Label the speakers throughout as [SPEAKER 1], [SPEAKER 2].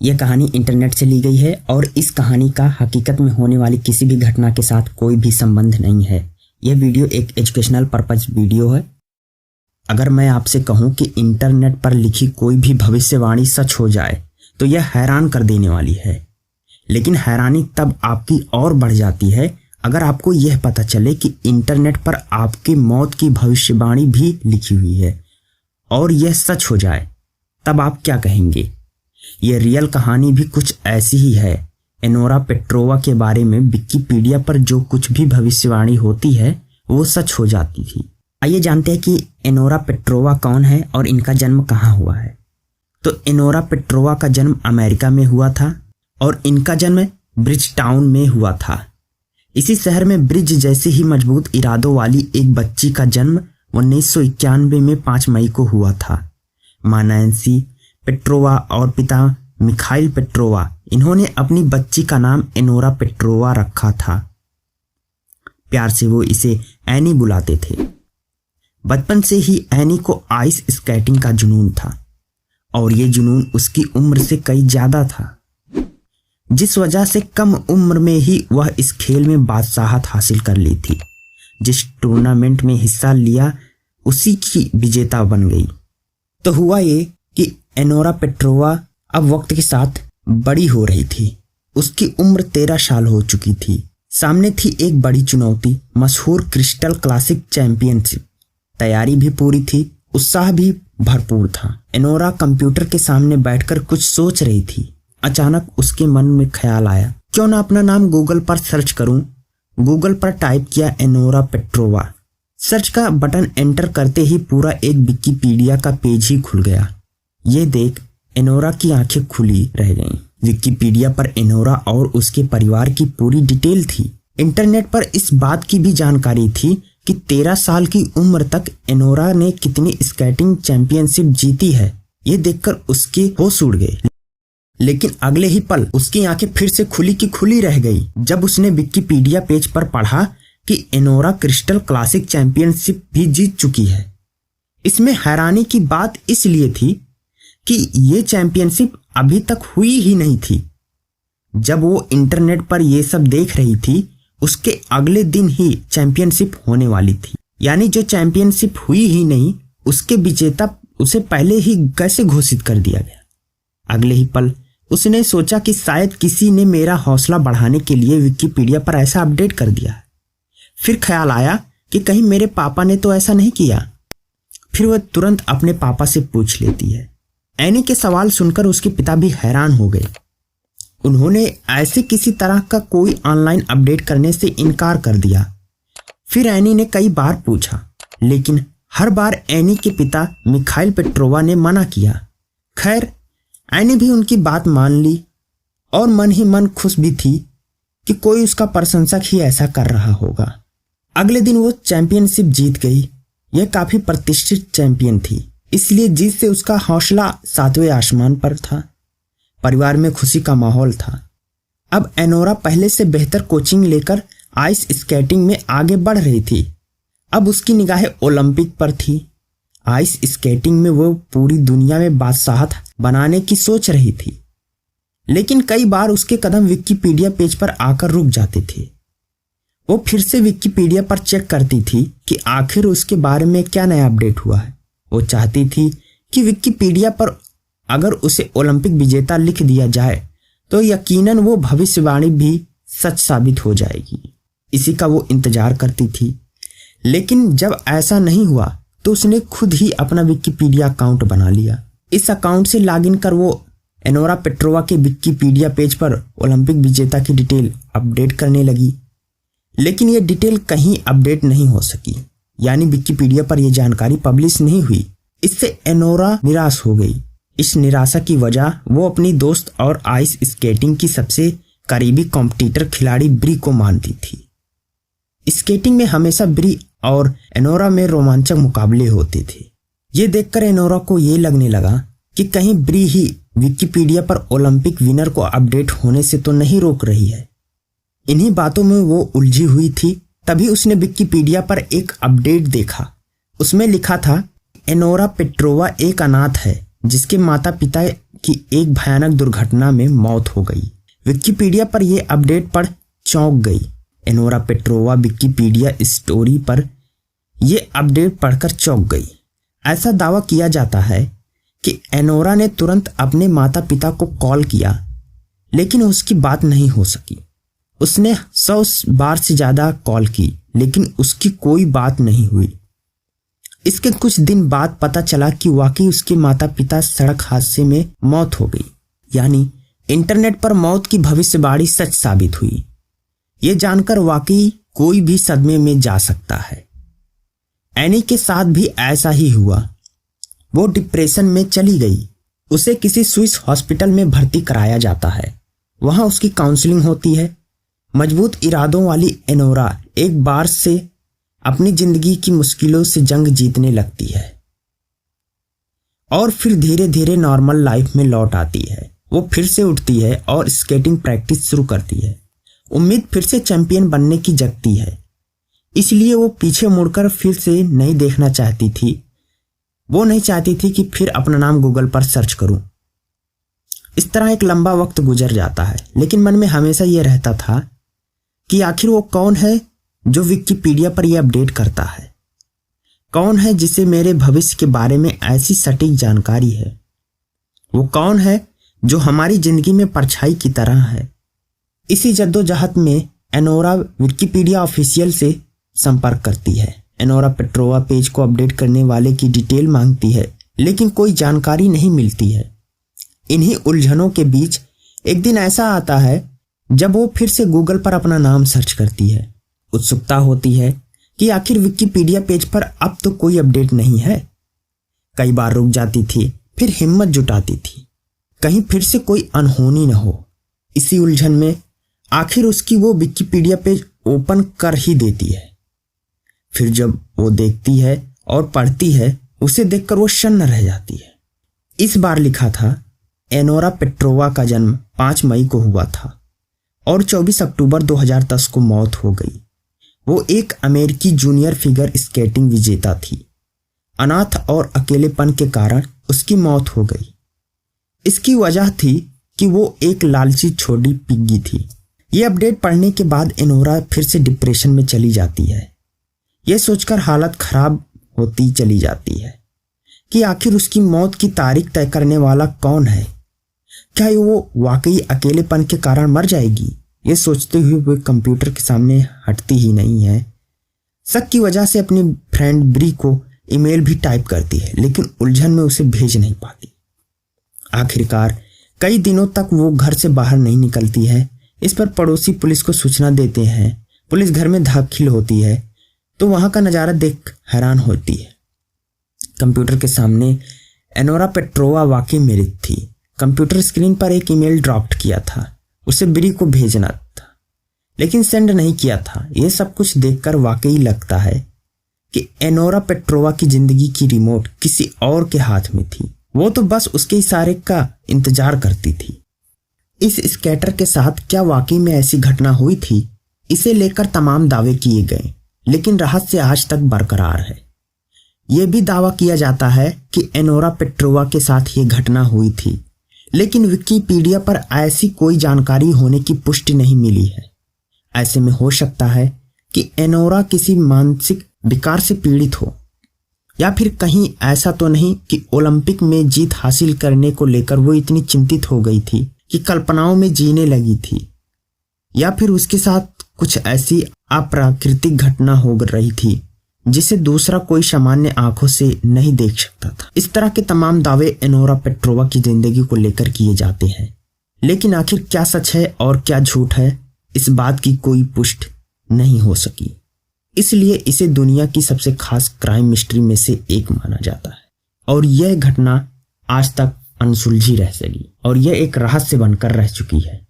[SPEAKER 1] यह कहानी इंटरनेट से ली गई है और इस कहानी का हकीकत में होने वाली किसी भी घटना के साथ कोई भी संबंध नहीं है। यह वीडियो एक एजुकेशनल पर्पज वीडियो है। अगर मैं आपसे कहूं कि इंटरनेट पर लिखी कोई भी भविष्यवाणी सच हो जाए तो यह हैरान कर देने वाली है। लेकिन हैरानी तब आपकी और बढ़ जाती है अगर आपको यह पता चले कि इंटरनेट पर आपकी मौत की भविष्यवाणी भी लिखी हुई है और यह सच हो जाए। तब आप क्या कहेंगे? यह रियल कहानी भी कुछ ऐसी ही है। एनोरा पेट्रोवा के बारे में विकिपीडिया पर जो कुछ भी भविष्यवाणी होती है वो सच हो जाती थी। आइए जानते हैं कि एनोरा पेट्रोवा कौन है और इनका जन्म कहाँ हुआ है। तो एनोरा पेट्रोवा का जन्म अमेरिका में हुआ था और इनका जन्म ब्रिज टाउन में हुआ था। इसी शहर में ब्रिज जैसे ही मजबूत इरादों वाली एक बच्ची का जन्म 1991 में 5 मई को हुआ था। मां नैन्सी पेट्रोवा और पिता मिखाइल पेट्रोवा, इन्होंने अपनी बच्ची का नाम एनोरा पेट्रोवा रखा था। प्यार से वो इसे एनी बुलाते थे। बचपन से ही एनी को आइस स्केटिंग का जुनून था और ये जुनून उसकी उम्र से कई ज्यादा था, जिस वजह से कम उम्र में ही वह इस खेल में बादशाहत हासिल कर ली थी। जिस टूर्नामेंट में हिस्सा लिया उसी की विजेता बन गई। तो हुआ ये कि एनोरा पेट्रोवा अब वक्त के साथ बड़ी हो रही थी। उसकी उम्र 13 साल हो चुकी थी। सामने थी एक बड़ी चुनौती, मशहूर क्रिस्टल क्लासिक चैंपियनशिप। तैयारी भी पूरी थी, उत्साह भी भरपूर था। एनोरा कंप्यूटर के सामने बैठकर कुछ सोच रही थी। अचानक उसके मन में ख्याल आया, क्यों ना अपना नाम गूगल पर सर्च करूं। गूगल पर टाइप किया एनोरा पेट्रोवा। सर्च का बटन एंटर करते ही पूरा एक विकिपीडिया का पेज ही खुल गया। ये देख एनोरा की आंखें खुली रह गईं। विकिपीडिया पर एनोरा और उसके परिवार की पूरी डिटेल थी। इंटरनेट पर इस बात की भी जानकारी थी कि 13 साल की उम्र तक एनोरा ने कितनी स्केटिंग चैंपियनशिप जीती है। ये देखकर उसके होश उड़ गए। लेकिन अगले ही पल उसकी आंखें फिर से खुली की खुली रह गई जब उसने विकिपीडिया पेज पर पढ़ा कि एनोरा क्रिस्टल क्लासिक चैंपियनशिप भी जीत चुकी है। इसमें हैरानी की बात इसलिए थी कि ये चैंपियनशिप अभी तक हुई ही नहीं थी। जब वो इंटरनेट पर ये सब देख रही थी उसके अगले दिन ही चैंपियनशिप होने वाली थी। यानी जो चैंपियनशिप हुई ही नहीं उसके विजेता उसे पहले ही कैसे घोषित कर दिया गया। अगले ही पल उसने सोचा कि शायद किसी ने मेरा हौसला बढ़ाने के लिए विकिपीडिया पर ऐसा अपडेट कर दिया। फिर ख्याल आया कि कहीं मेरे पापा ने तो ऐसा नहीं किया। फिर वह तुरंत अपने पापा से पूछ लेती है। एनी के सवाल सुनकर उसके पिता भी हैरान हो गए। उन्होंने ऐसे किसी तरह का कोई ऑनलाइन अपडेट करने से इनकार कर दिया। फिर एनी ने कई बार पूछा, लेकिन हर बार एनी के पिता मिखाइल पेट्रोवा ने मना किया। खैर, एनी भी उनकी बात मान ली और मन ही मन खुश भी थी कि कोई उसका प्रशंसक ही ऐसा कर रहा होगा। अगले दिन वो चैंपियनशिप जीत गई। यह काफी प्रतिष्ठित चैंपियन थी, इसलिए जीत से उसका हौसला 7वें आसमान पर था। परिवार में खुशी का माहौल था। अब एनोरा पहले से बेहतर कोचिंग लेकर आइस स्केटिंग में आगे बढ़ रही थी। अब उसकी निगाहें ओलंपिक पर थी। आइस स्केटिंग में वो पूरी दुनिया में बादशाहत बनाने की सोच रही थी। लेकिन कई बार उसके कदम विकिपीडिया पेज पर आकर रुक जाते थे। वो फिर से विकिपीडिया पर चेक करती थी कि आखिर उसके बारे में क्या नया अपडेट हुआ है। वो चाहती थी कि विकिपीडिया पर अगर उसे ओलंपिक विजेता लिख दिया जाए तो यकीनन वो भविष्यवाणी भी सच साबित हो जाएगी। इसी का वो इंतजार करती थी। लेकिन जब ऐसा नहीं हुआ तो उसने खुद ही अपना विकिपीडिया अकाउंट बना लिया। इस अकाउंट से लॉगिन कर वो एनोरा पेट्रोवा के विकिपीडिया पेज पर ओलंपिक विजेता की डिटेल अपडेट करने लगी। लेकिन ये डिटेल कहीं अपडेट नहीं हो सकी, यानी विकिपीडिया पर यह जानकारी पब्लिश नहीं हुई। इससे एनोरा निराश हो गई। इस निराशा की वजह वो अपनी दोस्त और आइस स्केटिंग की सबसे करीबी कॉम्पिटिटर खिलाड़ी ब्री को मानती थी। स्केटिंग में हमेशा ब्री और एनोरा में रोमांचक मुकाबले होते थे। ये देखकर एनोरा को ये लगने लगा कि कहीं ब्री ही विकिपीडिया पर ओलंपिक विनर को अपडेट होने से तो नहीं रोक रही है। इन्हीं बातों में वो उलझी हुई थी। तभी उसने विकिपीडिया पर एक अपडेट देखा। उसमें लिखा था, एनोरा पेट्रोवा एक अनाथ है जिसके माता पिता की एक भयानक दुर्घटना में मौत हो गई। विकिपीडिया पर यह अपडेट पढ़ चौंक गई। एनोरा पेट्रोवा विकिपीडिया स्टोरी पर यह अपडेट पढ़कर चौंक गई। ऐसा दावा किया जाता है कि एनोरा ने तुरंत अपने माता पिता को कॉल किया, लेकिन उसकी बात नहीं हो सकी। उसने 100 बार से ज्यादा कॉल की, लेकिन उसकी कोई बात नहीं हुई। इसके कुछ दिन बाद पता चला कि वाकई उसके माता पिता सड़क हादसे में मौत हो गई। यानी इंटरनेट पर मौत की भविष्यवाणी सच साबित हुई। ये जानकर वाकई कोई भी सदमे में जा सकता है। एनी के साथ भी ऐसा ही हुआ। वो डिप्रेशन में चली गई। उसे किसी स्विस हॉस्पिटल में भर्ती कराया जाता है। वहां उसकी काउंसलिंग होती है। मजबूत इरादों वाली एनोरा एक बार से अपनी जिंदगी की मुश्किलों से जंग जीतने लगती है और फिर धीरे धीरे नॉर्मल लाइफ में लौट आती है। वो फिर से उठती है और स्केटिंग प्रैक्टिस शुरू करती है। उम्मीद फिर से चैंपियन बनने की जगती है, इसलिए वो पीछे मुड़कर फिर से नहीं देखना चाहती थी। वो नहीं चाहती थी कि फिर अपना नाम गूगल पर सर्च करूं। इस तरह एक लंबा वक्त गुजर जाता है, लेकिन मन में हमेशा ये रहता था कि आखिर वो कौन है जो विकिपीडिया पर यह अपडेट करता है। कौन है जिसे मेरे भविष्य के बारे में ऐसी सटीक जानकारी है। वो कौन है जो हमारी जिंदगी में परछाई की तरह है। इसी जद्दोजहद में एनोरा विकिपीडिया ऑफिशियल से संपर्क करती है। एनोरा पेट्रोवा पेज को अपडेट करने वाले की डिटेल मांगती है, लेकिन कोई जानकारी नहीं मिलती है। इन्हीं उलझनों के बीच एक दिन ऐसा आता है जब वो फिर से गूगल पर अपना नाम सर्च करती है। उत्सुकता होती है कि आखिर विकिपीडिया पेज पर अब तो कोई अपडेट नहीं है। कई बार रुक जाती थी, फिर हिम्मत जुटाती थी, कहीं फिर से कोई अनहोनी न हो। इसी उलझन में आखिर उसकी वो विकिपीडिया पेज ओपन कर ही देती है। फिर जब वो देखती है और पढ़ती है, उसे देखकर वो शन्न रह जाती है। इस बार लिखा था, एनोरा पेट्रोवा का जन्म 5 मई को हुआ था और 24 अक्टूबर 2010 को मौत हो गई। वो एक अमेरिकी जूनियर फिगर स्केटिंग विजेता थी। अनाथ और अकेलेपन के कारण उसकी मौत हो गई। इसकी वजह थी कि वो एक लालची छोटी पिग्गी थी। ये अपडेट पढ़ने के बाद एनोरा फिर से डिप्रेशन में चली जाती है। यह सोचकर हालत खराब होती चली जाती है कि आखिर उसकी मौत की तारीख तय करने वाला कौन है। क्या वो वाकई अकेलेपन के कारण मर जाएगी? ये सोचते हुए वो कंप्यूटर के सामने हटती ही नहीं है। शक की वजह से अपनी फ्रेंड ब्री को ईमेल भी टाइप करती है, लेकिन उलझन में उसे भेज नहीं पाती। आखिरकार कई दिनों तक वो घर से बाहर नहीं निकलती है। इस पर पड़ोसी पुलिस को सूचना देते हैं। पुलिस घर में दाखिल होती है तो वहां का नजारा देख हैरान होती है। कंप्यूटर के सामने एनोरा पेट्रोवा वाकई मृत थी। कंप्यूटर स्क्रीन पर एक ईमेल ड्रॉप्ट किया था। उसे ब्री को भेजना था, लेकिन सेंड नहीं किया था। यह सब कुछ देखकर वाकई लगता है कि एनोरा पेट्रोवा की जिंदगी की रिमोट किसी और के हाथ में थी। वो तो बस उसके इशारे का इंतजार करती थी। इस स्केटर के साथ क्या वाकई में ऐसी घटना हुई थी? इसे लेकर तमाम दावे किए गए, लेकिन रहस्य आज तक बरकरार है। यह भी दावा किया जाता है कि एनोरा पेट्रोवा के साथ ये घटना हुई थी, लेकिन विकिपीडिया पर ऐसी कोई जानकारी होने की पुष्टि नहीं मिली है। ऐसे में हो सकता है कि एनोरा किसी मानसिक विकार से पीड़ित हो, या फिर कहीं ऐसा तो नहीं कि ओलंपिक में जीत हासिल करने को लेकर वो इतनी चिंतित हो गई थी कि कल्पनाओं में जीने लगी थी, या फिर उसके साथ कुछ ऐसी अप्राकृतिक घटना हो रही थी जिसे दूसरा कोई सामान्य आंखों से नहीं देख सकता था। इस तरह के तमाम दावे एनोरा पेट्रोवा की जिंदगी को लेकर किए जाते हैं, लेकिन आखिर क्या सच है और क्या झूठ है, इस बात की कोई पुष्टि नहीं हो सकी। इसलिए इसे दुनिया की सबसे खास क्राइम मिस्ट्री में से एक माना जाता है और यह घटना आज तक अनसुलझी रह सकी और यह एक रहस्य बनकर रह चुकी है।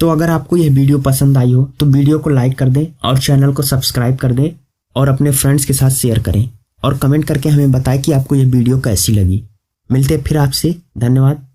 [SPEAKER 1] तो अगर आपको यह वीडियो पसंद आई हो तो वीडियो को लाइक कर दें और चैनल को सब्सक्राइब कर दें और अपने फ्रेंड्स के साथ शेयर करें और कमेंट करके हमें बताएं कि आपको यह वीडियो कैसी लगी। मिलते हैं फिर आपसे। धन्यवाद।